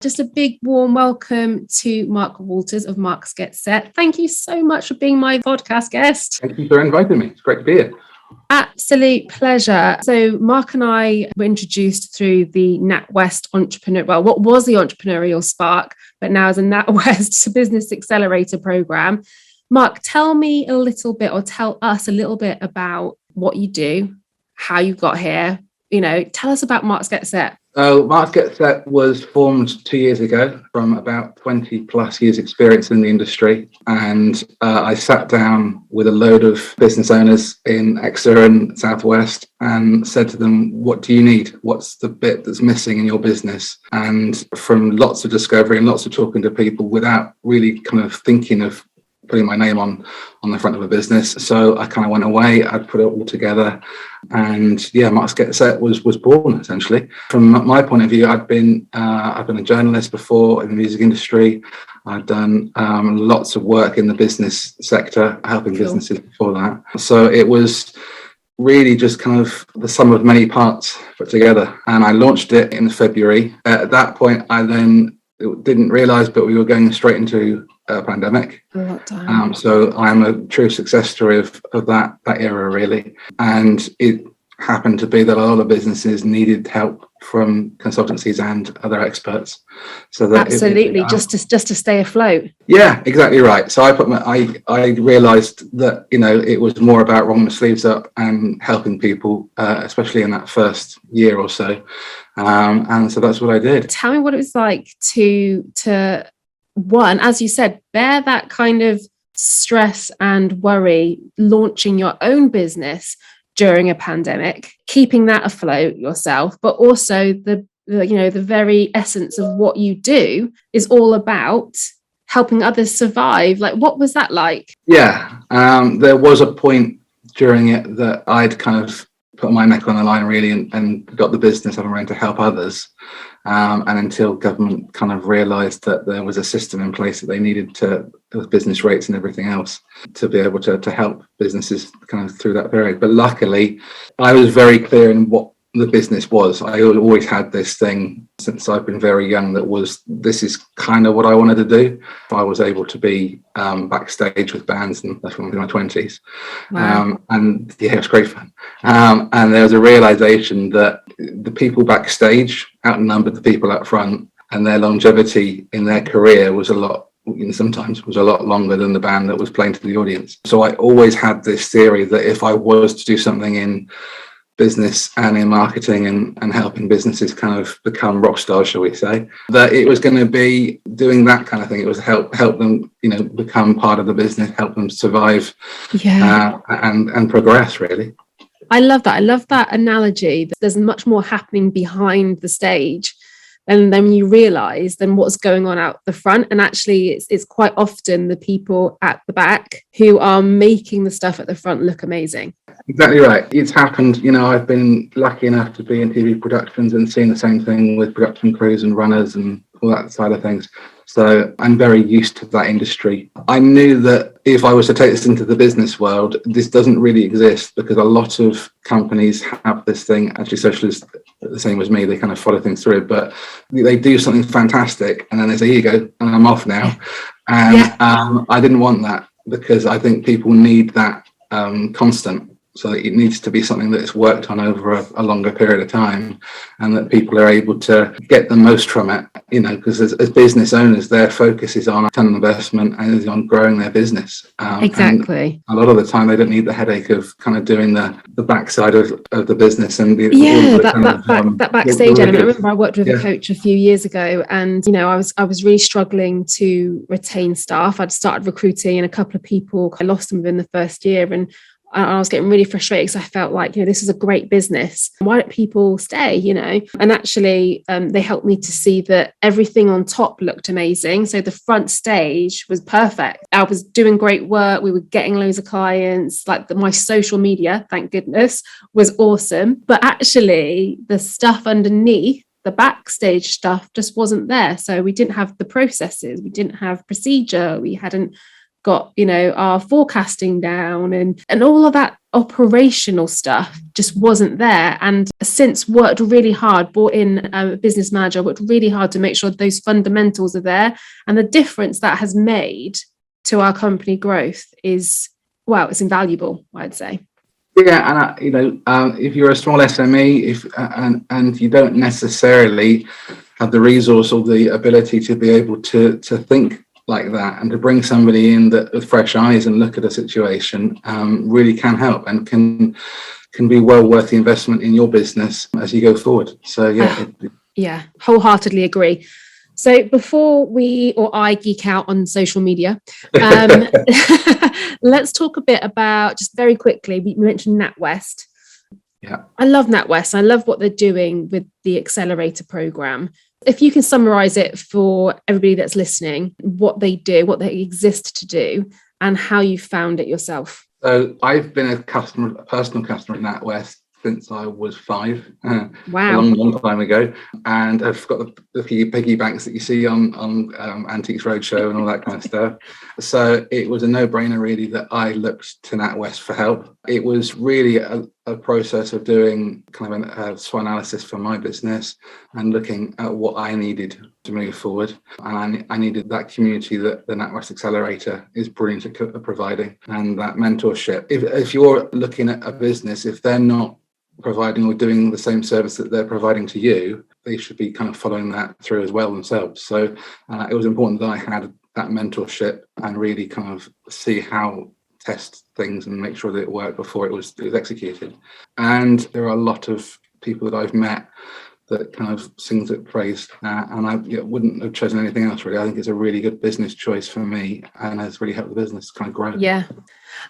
Just a big warm welcome to Mark Walters of Mark Get Set. Thank you so much for being my podcast guest. Thank you for inviting me. It's great to be here. Absolute pleasure. So Mark and I were introduced through the Natwest what was the Entrepreneurial Spark, but now is a Natwest Business Accelerator program. Mark, tell me a little bit, or tell us a little bit about what you do, how you got here. Tell us about Mark Get Set. Mark Get Set was formed 2 years ago from about 20 plus years experience in the industry. And I sat down with a load of business owners in Exeter and Southwest and said to them, what do you need? What's the bit that's missing in your business? And from lots of discovery and lots of talking to people without really kind of thinking of putting my name on the front of a business. So I kind of went away, I put it all together, and Mark Get Set was born essentially. From my point of view, I've been a journalist before in the music industry. I've done lots of work in the business sector, helping businesses before that. So it was really just kind of the sum of many parts put together. And I launched it in February. At that point, I then didn't realize, but we were going straight into a pandemic. So I'm a true success story of that era, really. And it happened to be that a lot of businesses needed help from consultancies and other experts. So that absolutely, just to stay afloat. Yeah, exactly right. So I realized that it was more about rolling the sleeves up and helping people, especially in that first year or so. And so that's what I did. Tell me what it was like to one, as you said, bear that kind of stress and worry, launching your own business during a pandemic, keeping that afloat yourself, but also the very essence of what you do is all about helping others survive. Like, what was that like? Yeah, there was a point during it that I'd kind of put my neck on the line really and got the business up and running to help others. And until government kind of realised that there was a system in place that they needed with business rates and everything else to be able to help businesses kind of through that period. But luckily, I was very clear in what the business was. I always had this thing since I've been very young this is kind of what I wanted to do. I was able to be backstage with bands, and that's when I was in my 20s. Wow. And yeah, it was great fun. And there was a realization that the people backstage outnumbered the people up front, and their longevity in their career was sometimes was a lot longer than the band that was playing to the audience. So I always had this theory that if I was to do something in business and in marketing and helping businesses kind of become rock stars, shall we say, that it was going to be doing that kind of thing. It was help them, become part of the business, help them survive, and progress, really. I love that. I love that analogy. There's much more happening behind the stage. And then you realise then what's going on out the front. And actually, it's quite often the people at the back who are making the stuff at the front look amazing. Exactly right. It's happened. I've been lucky enough to be in TV productions and seen the same thing with production crews and runners and all that side of things. So I'm very used to that industry. I knew that if I was to take this into the business world, this doesn't really exist because a lot of companies have this thing. Actually, socialists are the same as me. They kind of follow things through, but they do something fantastic and then they say, here you go, and I'm off now. And I didn't want that because I think people need that constant. So it needs to be something that is worked on over a longer period of time and that people are able to get the most from it, because as business owners, their focus is on return on investment and is on growing their business. Exactly. A lot of the time, they don't need the headache of kind of doing the backside of the business and that backstage element. I remember I worked with a coach a few years ago, and I was really struggling to retain staff. I'd started recruiting, and a couple of people, I lost them within the first year, and I was getting really frustrated because I felt like, this is a great business. Why don't people stay, And actually, they helped me to see that everything on top looked amazing. So the front stage was perfect. I was doing great work. We were getting loads of clients. My social media, thank goodness, was awesome. But actually, the stuff underneath, the backstage stuff, just wasn't there. So we didn't have the processes. We didn't have procedure. We hadn't got, our forecasting down, and all of that operational stuff just wasn't there. And since worked really hard, brought in a business manager, worked really hard to make sure those fundamentals are there. And the difference that has made to our company growth is, well, it's invaluable, I'd say. Yeah, and if you're a small SME, and you don't necessarily have the resource or the ability to be able to think like that, and to bring somebody in that with fresh eyes and look at a situation, really can help, and can be well worth the investment in your business as you go forward. So yeah, wholeheartedly agree. So before I geek out on social media, let's talk a bit about, just very quickly, we mentioned Natwest. Yeah, I love Natwest. I love what they're doing with the Accelerator program. If you can summarize it for everybody that's listening, what they do, what they exist to do, and how you found it yourself. So I've been a personal customer at Natwest since I was 5. Wow. A long time ago. And I've got the piggy banks that you see on Antiques Roadshow and all that kind of stuff. So it was a no-brainer, really, that I looked to Natwest for help. It was really a process of doing kind of a SWOT analysis for my business and looking at what I needed to move forward. And I needed that community that the Natwest Accelerator is brilliant at providing, and that mentorship. If you're looking at a business, if they're not providing or doing the same service that they're providing to you, they should be kind of following that through as well themselves. So it was important that I had that mentorship and really kind of see how test things and make sure that it worked before it was executed. And there are a lot of people that I've met that kind of sings it praise, and I wouldn't have chosen anything else, really. I think it's a really good business choice for me, and has really helped the business kind of grow. Yeah,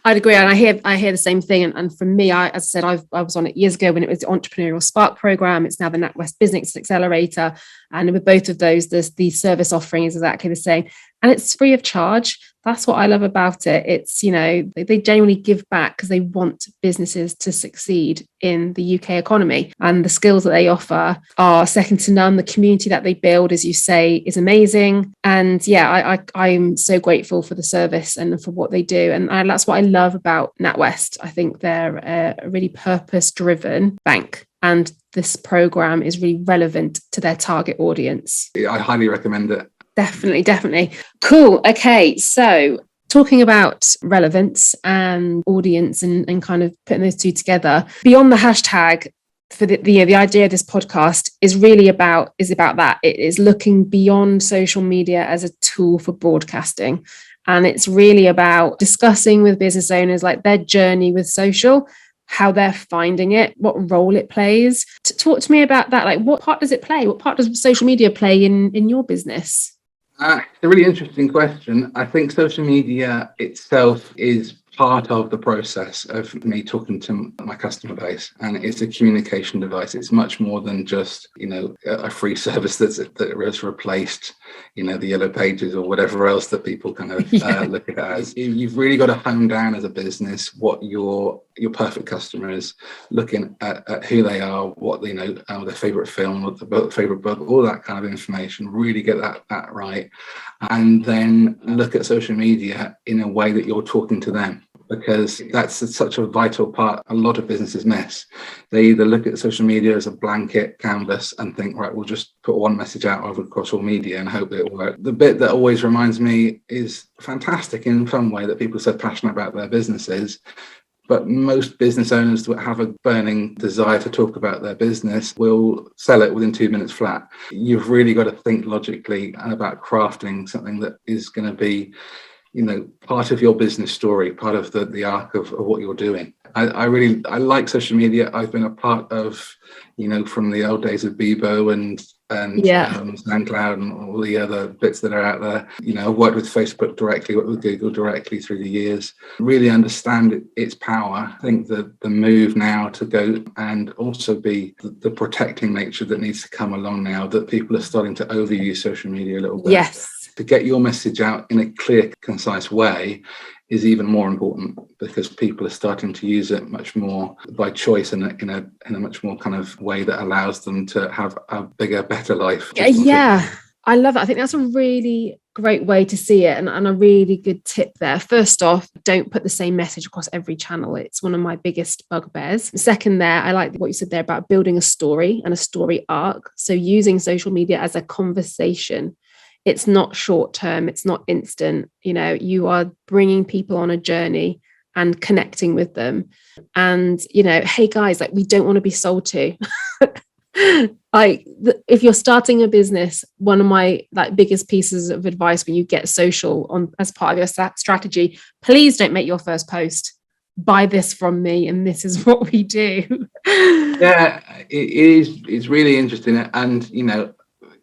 I'd agree, and I hear the same thing. And for me, as I said, I was on it years ago when it was the Entrepreneurial Spark program. It's now the NatWest Business Accelerator, and with both of those, the service offering is exactly the same, and it's free of charge. That's what I love about it. It's, they genuinely give back because they want businesses to succeed in the UK economy, and the skills that they offer are second to none. The community that they build, as you say, is amazing. And yeah, I'm so grateful for the service and for what they do. And that's what I love about NatWest. I think they're a really purpose-driven bank, and this program is really relevant to their target audience. I highly recommend it. Definitely. Cool. Okay. So talking about relevance and audience and kind of putting those two together, beyond the hashtag, for the idea of this podcast is really about that. It is looking beyond social media as a tool for broadcasting. And it's really about discussing with business owners like their journey with social, how they're finding it, what role it plays. Talk to me about that. Like, what part does it play? What part does social media play in your business? It's a really interesting question. I think social media itself is part of the process of me talking to my customer base, and it's a communication device. It's much more than just a free service that has replaced the yellow pages or whatever else that people kind of look at it as. You've really got to hone down as a business what your perfect customer is, looking at who they are, what they know, their favorite film, what their favorite book, all that kind of information. Really get that right, and then look at social media in a way that you're talking to them, because that's such a vital part. A lot of businesses miss. They either look at social media as a blanket canvas and think, right, we'll just put one message out over across all media and hope it'll work. The bit that always reminds me is fantastic in some way, that people are so passionate about their businesses, but most business owners that have a burning desire to talk about their business will sell it within 2 minutes flat. You've really got to think logically and about crafting something that is going to be part of your business story, part of the arc of what you're doing. I like social media. I've been a part of, from the old days of Bebo and SoundCloud and all the other bits that are out there. I've worked with Facebook directly, worked with Google directly through the years. Really understand its power. I think the move now to go and also be the protecting nature that needs to come along now, that people are starting to overuse social media a little bit. Yes. To get your message out in a clear, concise way is even more important, because people are starting to use it much more by choice and in a much more kind of way that allows them to have a bigger, better life. Yeah, I love it. I think that's a really great way to see it, and a really good tip there. First off, don't put the same message across every channel. It's one of my biggest bugbears. Second, there, I like what you said there about building a story and a story arc. So using social media as a conversation. It's not short term, it's not instant. You are bringing people on a journey and connecting with them. And, hey guys, like, we don't want to be sold to. If you're starting a business, one of my biggest pieces of advice when you get social on as part of your strategy, please don't make your first post, buy this from me and this is what we do. Yeah, it's really interesting. And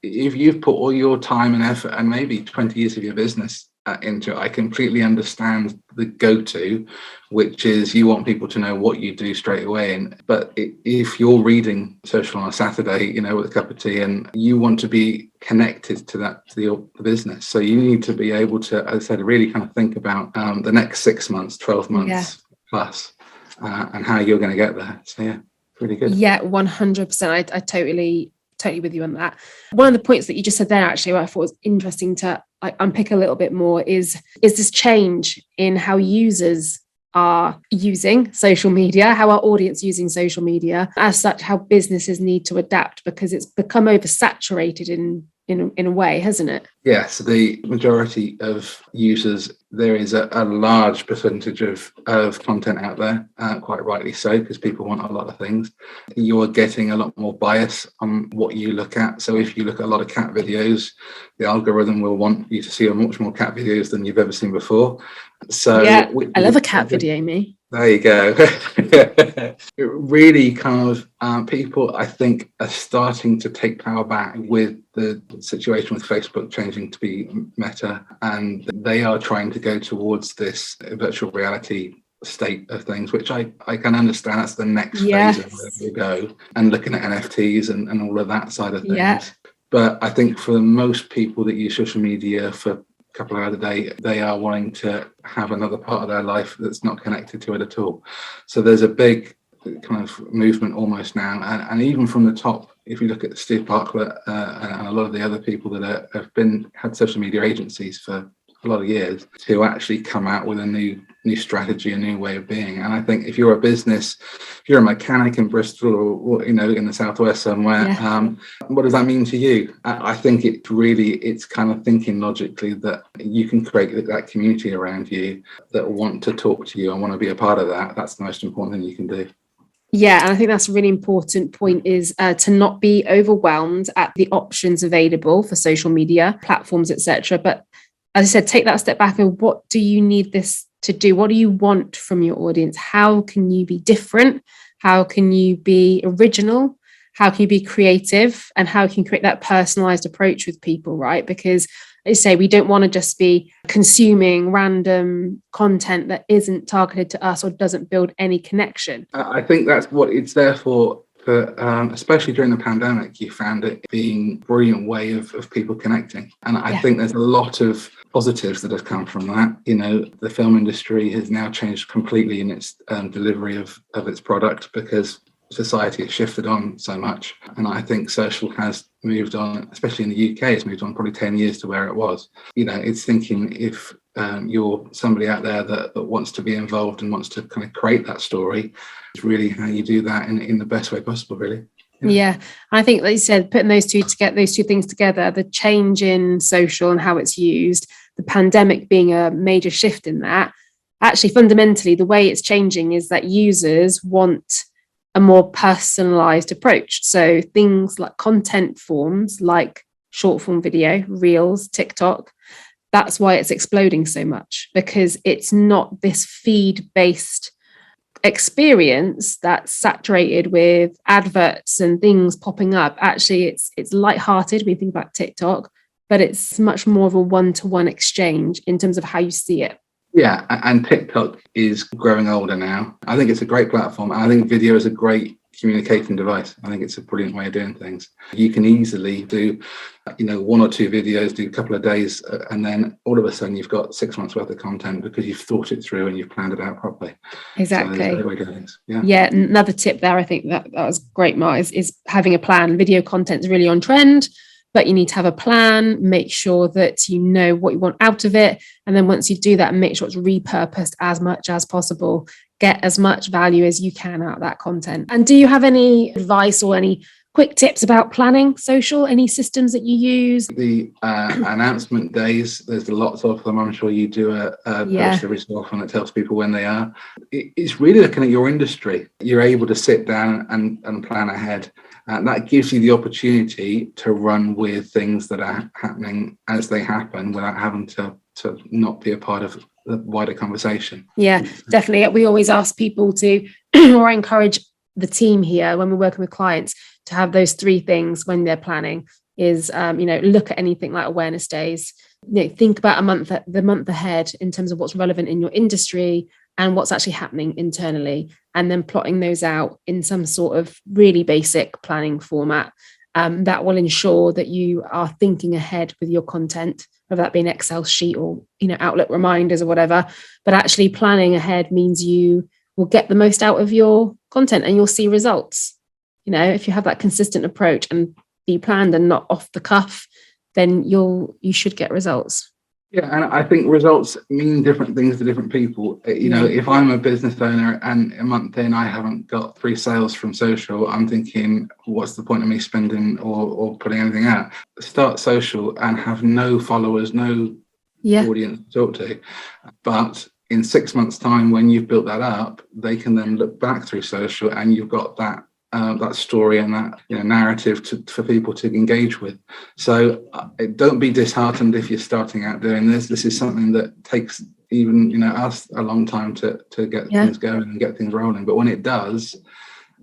if you've put all your time and effort and maybe 20 years of your business into it, I completely understand the go-to, which is you want people to know what you do straight away. But if you're reading social on a Saturday, with a cup of tea, and you want to be connected to the business, so you need to be able to, as I said, really kind of think about the next 6 months, 12 months plus, and how you're going to get there. So yeah, pretty good. Yeah, 100%. I totally with you on that. One of the points that you just said there, actually, what I thought was interesting to unpick a little bit more is this change in how users are using social media, how our audience using social media, as such, how businesses need to adapt, because it's become oversaturated in a way, hasn't it? Yes, the majority of users, there is a large percentage of content out there, quite rightly so, because people want a lot of things. You're getting a lot more bias on what you look at. So if you look at a lot of cat videos, the algorithm will want you to see much more cat videos than you've ever seen before. So yeah, I love a cat video, me. There you go. It really kind of people, I think, are starting to take power back with the situation with Facebook changing to be Meta, and they are trying to go towards this virtual reality state of things, which I can understand. That's the next phase of where we go, and looking at NFTs and all of that side of things. Yeah. But I think for most people that use social media for couple of hours a day, they are wanting to have another part of their life that's not connected to it at all. So there's a big kind of movement almost now, and even from the top, if you look at Steve Bartlett and a lot of the other people that have had social media agencies for a lot of years, to actually come out with a new strategy, a new way of being. And I think if you're a business, if you're a mechanic in Bristol or in the southwest somewhere, what does that mean to you? I think it's kind of thinking logically that you can create that community around you that want to talk to you and want to be a part of that. That's the most important thing you can do. Yeah, and I think that's a really important point, is to not be overwhelmed at the options available for social media platforms, etc. But as I said, take that step back and what do you need this to do? What do you want from your audience? How can you be different? How can you be original? How can you be creative? And how can you create that personalized approach with people, right? Because as I say, we don't want to just be consuming random content that isn't targeted to us or doesn't build any connection. I think that's what it's there for. But especially during the pandemic, you found it being a brilliant way of people connecting. And I think there's a lot of positives that have come from that. The film industry has now changed completely in its delivery of its product, because society has shifted on so much. And I think social has moved on, especially in the UK, it's moved on probably 10 years to where it was. It's thinking if you're somebody out there that wants to be involved and wants to kind of create that story, it's really how you do that in the best way possible, really. Yeah, I think, like you said, putting those two things together, the change in social and how it's used, the pandemic being a major shift in that, actually fundamentally the way it's changing is that users want a more personalized approach. So things like content forms like short form video, Reels, TikTok, that's why it's exploding so much, because it's not this feed-based experience that's saturated with adverts and things popping up. Actually, it's lighthearted when you think about TikTok, but it's much more of a one-to-one exchange in terms of how you see it. Yeah, and TikTok is growing older now. I think it's a great platform. I think video is a great communicating device. I think it's a brilliant way of doing things. You can easily do, one or two videos, do a couple of days, and then all of a sudden you've got 6 months worth of content because you've thought it through and you've planned it out properly. Exactly. So way to do things. Yeah. Another tip there, I think that was great, Mark, is having a plan. Video content is really on trend. but you need to have a plan, make sure that you know what you want out of it. And then once you do that, make sure it's repurposed as much as possible. Get as much value as you can out of that content. And do you have any advice or any quick tips about planning social? Any systems that you use? The announcement days, there's lots of them. I'm sure you do a post every so often that tells people when they are. It's really looking at your industry. You're able to sit down and plan ahead. And that gives you the opportunity to run with things that are happening as they happen without having to not be a part of the wider conversation. Yeah, definitely. We always ask people to, or encourage the team here when we're working with clients, to have those 3 things when they're planning is, look at anything like awareness days. Think about the month ahead in terms of what's relevant in your industry and what's actually happening internally, and then plotting those out in some sort of really basic planning format that will ensure that you are thinking ahead with your content, whether that be an Excel sheet or Outlook reminders or whatever. But actually planning ahead means you will get the most out of your content and you'll see results. If you have that consistent approach and be planned and not off the cuff, then you should get results. Yeah, and I think results mean different things to different people. If I'm a business owner and a month in I haven't got 3 sales from social, I'm thinking, what's the point of me spending or putting anything out? Start social and have no followers, no audience to talk to. But in 6 months' time, when you've built that up, they can then look back through social and you've got that story and that narrative for people to engage with. So don't be disheartened if you're starting out doing this. This is something that takes even us a long time to get things going and get things rolling. But when it does,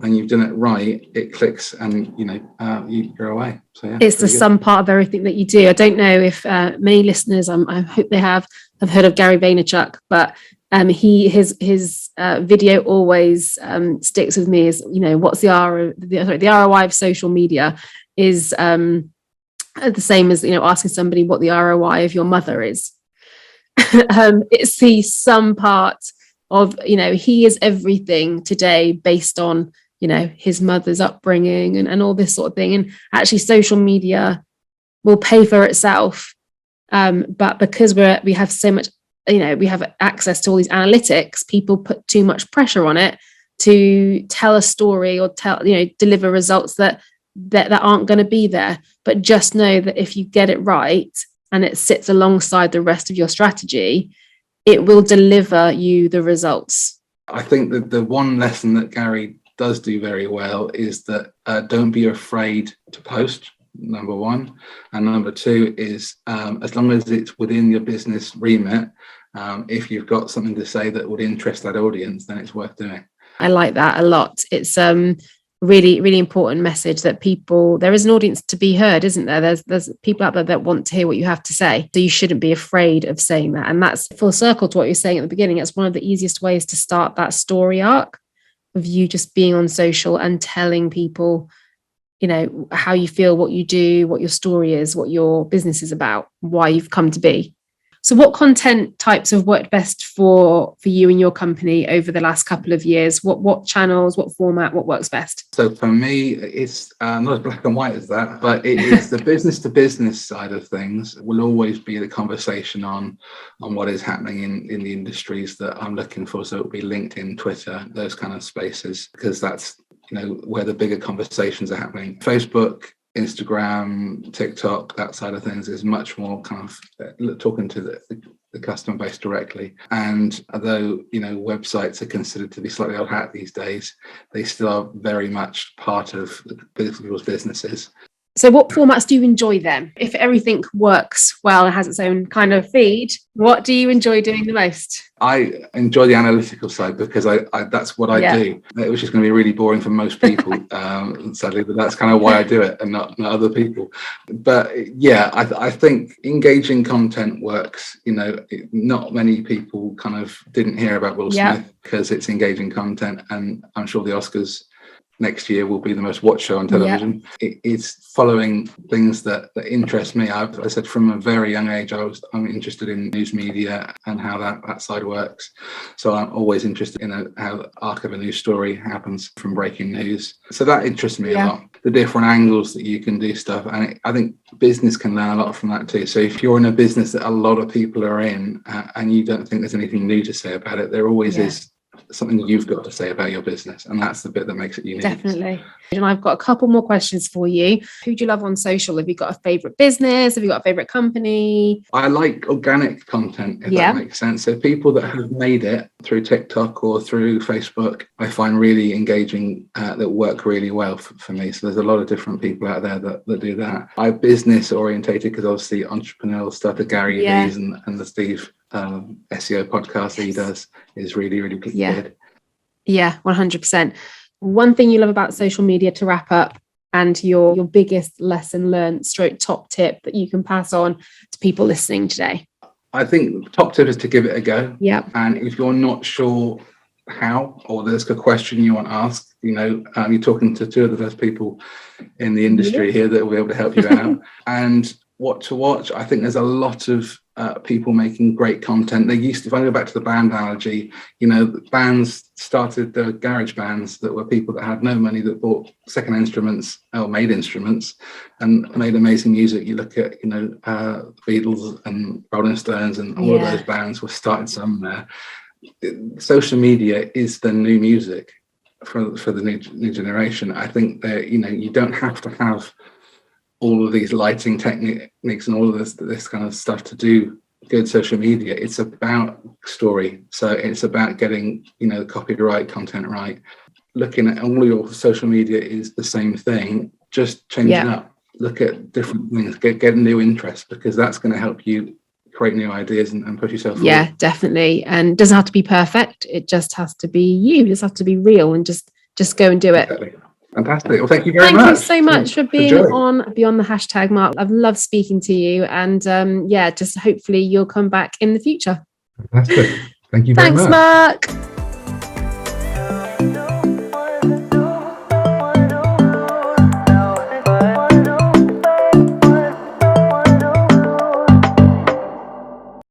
and you've done it right, it clicks and you're away. So it's the sum part of everything that you do. I don't know if many listeners, I hope they have heard of Gary Vaynerchuk, but his video always sticks with me. Is what's the ROI of social media is the same as asking somebody what the ROI of your mother is. It's the sum part of he is everything today based on his mother's upbringing and all this sort of thing. And actually, social media will pay for itself, but because we have so much. We have access to all these analytics, people put too much pressure on it to tell a story or deliver results that aren't going to be there. But just know that if you get it right and it sits alongside the rest of your strategy, it will deliver you the results. I think that the one lesson that Gary does do very well is that don't be afraid to post. Number 1, and number 2 is as long as it's within your business remit, if you've got something to say that would interest that audience, then it's worth doing. I like that a lot. It's really, really important message that there is an audience to be heard, isn't there? There's people out there that want to hear what you have to say. So you shouldn't be afraid of saying that. And that's full circle to what you're saying at the beginning. It's one of the easiest ways to start that story arc of you just being on social and telling people how you feel, what you do, what your story is, what your business is about, why you've come to be. So what content types have worked best for you and your company over the last couple of years? What channels, what format, what works best? So for me, it's not as black and white as that, but it's the business to business side of things will always be the conversation on what is happening in the industries that I'm looking for. So it'll be LinkedIn, Twitter, those kind of spaces, because that's where the bigger conversations are happening. Facebook, Instagram, TikTok, that side of things is much more kind of talking to the customer base directly. And although websites are considered to be slightly old hat these days, they still are very much part of people's businesses. So what formats do you enjoy then? If everything works well and has its own kind of feed, what do you enjoy doing the most? I enjoy the analytical side because I that's what I do. Which is going to be really boring for most people, sadly, but that's kind of why I do it and not other people. But yeah, I think engaging content works. Not many people kind of didn't hear about Will Smith because it's engaging content, and I'm sure the Oscars next year will be the most watched show on television. It's following things that interest me. I said from a very young age, I'm interested in news media and how that side works. So I'm always interested in how the arc of a news story happens from breaking news. So that interests me a lot. the different angles that you can do stuff. And I think business can learn a lot from that too. So if you're in a business that a lot of people are in and you don't think there's anything new to say about it, there always is something that you've got to say about your business, and that's the bit that makes it unique. Definitely. And I've got a couple more questions for you. Who do you love on social? Have you got a favorite business? Have you got a favorite company? I like organic content, if that makes sense. So people that have made it through TikTok or through Facebook, I find really engaging, that work really well for me. So there's a lot of different people out there that do that. I'm business orientated because obviously entrepreneurial stuff, the Gary Vee's and the Steve SEO podcast that he does is really, really good. Yeah, 100%. One thing you love about social media, to wrap up, and your biggest lesson learned / top tip that you can pass on to people listening today? I think top tip is to give it a go. Yeah. And if you're not sure how, or there's a question you want asked, you're talking to two of the best people in the industry here that will be able to help you out. And what to watch, I think there's a lot of people making great content. They used to, if I go back to the band analogy, bands started, the garage bands that were people that had no money, that bought second instruments or made instruments and made amazing music. You look at, Beatles and Rolling Stones and all of those bands were started somewhere. Social media is the new music for the new generation. I think that, you don't have to have all of these lighting techniques and all of this kind of stuff to do good social media. It's about story. So it's about getting, the copyright content right. Looking at all your social media is the same thing, just change it up. Look at different things, get new interests, because that's going to help you create new ideas and push yourself forward. Yeah, definitely. And it doesn't have to be perfect. It just has to be you. It just has to be real, and just go and do it. Exactly. Fantastic. Well, thank you very much. Thank you so much for being on Beyond the Hashtag, Mark. I've loved speaking to you, and just hopefully you'll come back in the future. Fantastic. Thank you very much. Thanks, Mark.